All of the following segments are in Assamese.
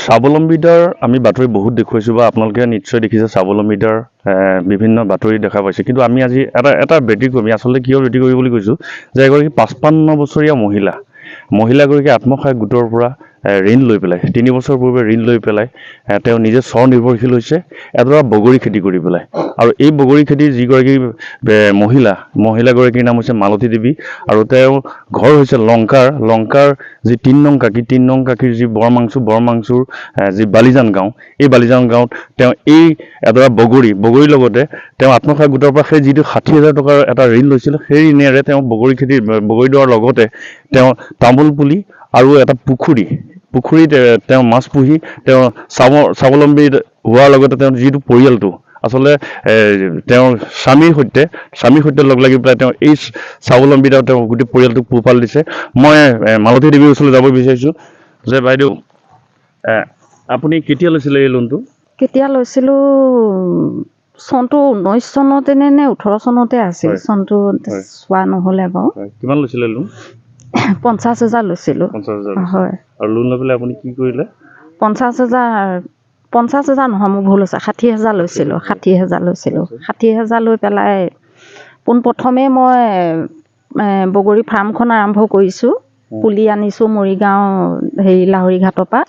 স্বাৱলম্বিতাৰ আমি বাতৰি বহুত দেখুৱাইছোঁ বা আপোনালোকে নিশ্চয় দেখিছে স্বাৱলম্বিতাৰ বিভিন্ন বাতৰি দেখা পাইছে কিন্তু আমি আজি এটা ব্যতিক্ৰমী আচলতে কিয় ব্যতিক্ৰমী বুলি কৈছোঁ যে এগৰাকী 55 বছৰীয়া মহিলাগৰাকী আত্মসহায়ক গোটৰ পৰা ঋণ লৈ পেলাই 3 বছৰ পূৰ্বে ঋণ লৈ পেলাই তেওঁ নিজে স্বনিৰ্ভৰশীল হৈছে এডৰা বগৰী খেতি কৰি পেলাই আৰু এই বগৰী খেতি যিগৰাকী মহিলাগৰাকীৰ নাম হৈছে মালতী দেৱী আৰু তেওঁৰ ঘৰ হৈছে লংকাৰ যি 3 নং কাকীৰ যি বৰমাংচুৰ যি বালিজান গাঁও এই বালিজান গাঁৱত তেওঁ এই এডৰা বগৰীৰ লগতে তেওঁ আত্মসহায়ক গোটৰ পৰা সেই যিটো 60,000 টকাৰ এটা ঋণ লৈছিল সেই ঋণেৰে তেওঁ বগৰী দোৱাৰ লগতে তেওঁ তামোল পুলি আৰু এটা পুখুৰীত তেওঁ মাছ পুহি তেওঁ স্বাৱলম্বী হোৱাৰ লগতে তেওঁ যিটো পৰিয়ালটো আচলতে তেওঁৰ স্বামীৰ সৈতে লগ লাগি পেলাই তেওঁ এই স্বাৱলম্বিতা তেওঁ গোটেই পৰিয়ালটোক পোহপাল দিছে মই মালতী দেৱীৰ ওচৰলৈ যাব বিচাৰিছোঁ যে বাইদেউ আপুনি কেতিয়া লৈছিলে এই লোনটো কেতিয়া লৈছিলোঁ চনটো 19 চনতে নে 18 চনতে আছিল চনটো চোৱা নহ'লে বাৰু কিমান লৈছিলে লোন 50,000 লৈছিলোঁ 50,000 হয় আৰু লোন লৈ পেলাই আপুনি কি কৰিলে 50,000 নহয় মোৰ ভুল হৈছে 60,000 লৈছিলোঁ 60,000 লৈ পেলাই পোনপ্ৰথমে মই বগৰী ফাৰ্মখন আৰম্ভ কৰিছোঁ পুলি আনিছোঁ মৰিগাঁও লাহৰি ঘাটৰ পৰা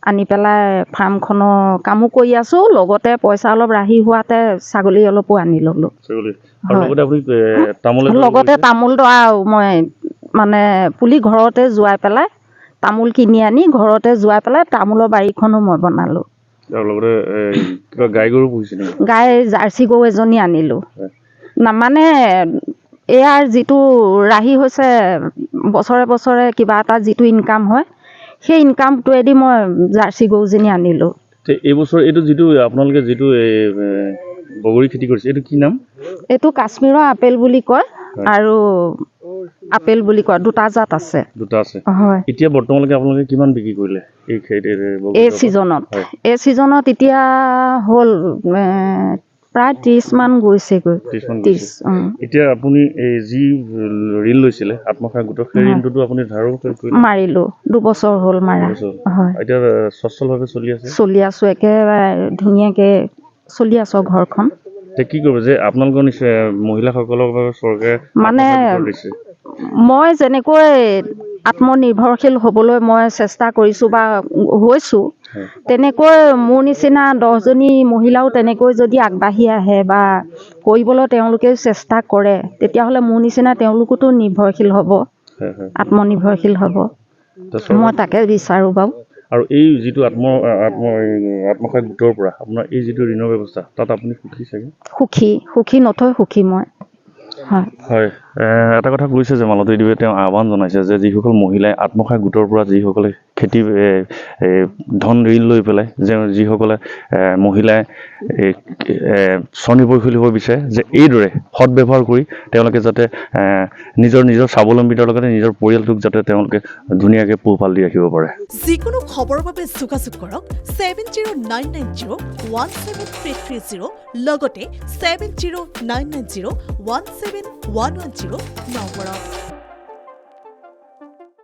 আনি পেলাই ফাৰ্মখনৰ কামো কৰি আছোঁ লগতে পইচা অলপ ৰাহি হোৱাতে ছাগলী অলপো আনি ল'লোঁ লগতে তামোল দৰা মই মানে পুলি ঘৰতে যোৱাই পেলাই তামোল কিনি আনি ঘৰতে যোৱাই পেলাই তামোলৰ বাৰীখনো মই বনালোঁ গাই জাৰ্চি গৰু এজনী আনিলোঁ মানে এয়াৰ যিটো ৰাহি হৈছে বছৰে কিবা এটা যিটো ইনকাম হয় সেই ইনকামটোৱেদি মই জাৰ্চি গৰুজনী আনিলোঁ এইবছৰ এইটো যিটো আপোনালোকে যিটো বগৰী খেতি কৰিছে এইটো কি নাম এইটো কাশ্মীৰৰ আপেল বুলি কয় আৰু আপেল বুলি কয় দুটা জাত আছে হয় এতিয়া বৰ্তমানলৈকে আপোনালোকে কিমান বিক্ৰী কৰিলে এই ছিজনত এতিয়া হ'ল প্ৰায় 30 মান গৈছেগৈ 30 এতিয়া আপুনি যি ঋণ লৈছিলে আত্মসহায়ক গোটৰ সেই ঋণটো আপুনি ধাৰো মাৰিলোঁ 2 বছৰ হ'ল মাৰা হয় এতিয়া সচ্ছলভাৱে চলি আছোঁ একেবাৰে ধুনীয়াকৈ চলি আছোঁ ঘৰখন কি কৰিব যে আপোনালোকৰ নিশ্চয় মহিলাসকলৰ বাবে চৰকাৰে মানে মই যেনেকৈ আত্মনিৰ্ভৰশীল হ'বলৈ মই চেষ্টা কৰিছোঁ বা হৈছোঁ তেনেকৈ মোৰ নিচিনা 10জনী মহিলাও তেনেকৈ যদি আগবাঢ়ি আহে বা কৰিবলৈ তেওঁলোকেও চেষ্টা কৰে তেতিয়াহ'লে মোৰ নিচিনা তেওঁলোকোতো নিৰ্ভৰশীল হ'ব আত্মনিৰ্ভৰশীল হ'ব মই তাকে বিচাৰোঁ বাৰু আৰু এই যিটো আত্মসহায়ক গোটৰ পৰা আপোনাৰ এই যিটো ঋণৰ ব্যৱস্থা তাত আপুনি সুখী চাগে সুখী নথৈ সুখী মই হয় এটা কথা কৈছে যে মালতী দেৱীয়ে তেওঁ আহ্বান জনাইছে যে যিসকল মহিলাই আত্মসহায়ক গোটৰ পৰা যিসকলে খেতি ধন ঋণ লৈ পেলাই যে যিসকলে মহিলাই স্বনিৰ্ভৰশীল হ'ব বিচাৰে যে এইদৰে সৎ ব্যৱহাৰ কৰি তেওঁলোকে যাতে নিজৰ স্বাৱলম্বিতাৰ লগতে নিজৰ পৰিয়ালটোক যাতে তেওঁলোকে ধুনীয়াকৈ পোহপাল দি ৰাখিব পাৰে যিকোনো খবৰৰ বাবে যোগাযোগ কৰক 7099017330 লগতে 7099017110 নম্বৰত